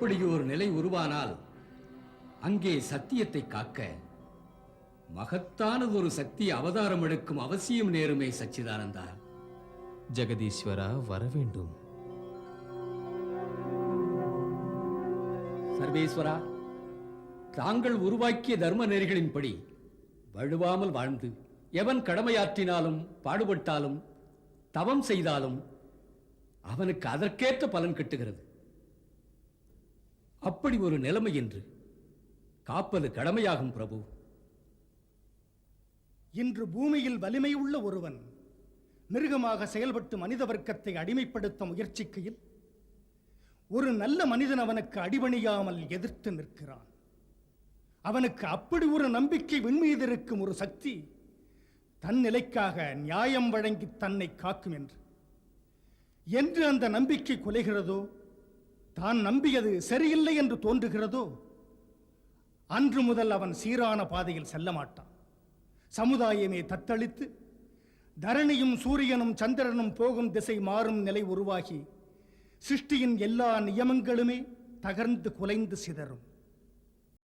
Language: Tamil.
அப்படியொரு நிலை உருவானால் அங்கே சத்தியத்தை காக்க மகத்தானதொரு சக்தி அவதாரம் எடுக்கும் அவசியம் நேருமே சச்சிதானந்தா. ஜெகதீஸ்வரா, வரவேண்டும். சர்வேஸ்வரா, தாங்கள் உருவாக்கிய தர்ம நெறிகளின்படி வழுவாமல் வாழ்ந்து எவன் கடமையாற்றினாலும் பாடுபட்டாலும் தவம் செய்தாலும் அவனுக்கு அதற்கேற்ற பலன் கிட்டுகிறது. அப்படி ஒரு நிலைமை என்று காப்பது கடமையாகும் பிரபு. இன்று பூமியில் வலிமையுள்ள ஒருவன் மிருகமாக செயல்பட்டு மனித வர்க்கத்தை அடிமைப்படுத்த முயற்சிக்கையில் ஒரு நல்ல மனிதன் அவனுக்கு அடிபணியாமல் எதிர்த்து நிற்கிறான். அவனுக்கு அப்படி ஒரு நம்பிக்கை விண்மீது இருக்கும் ஒரு சக்தி தன் நிலைக்காக நியாயம் வழங்கி தன்னை காக்கும் என்று அந்த நம்பிக்கை குலைகிறதோ, தான் நம்பியது சரியில்லை என்று தோன்றுகிறதோ, அன்று முதல் அவன் சீரான பாதையில் செல்ல மாட்டான். சமுதாயமே தத்தளித்து தரணியும் சூரியனும் சந்திரனும் போகும் திசை மாறும் நிலை உருவாகி சிருஷ்டியின் எல்லா நியமங்களுமே தகர்ந்து குலைந்து சிதறும்.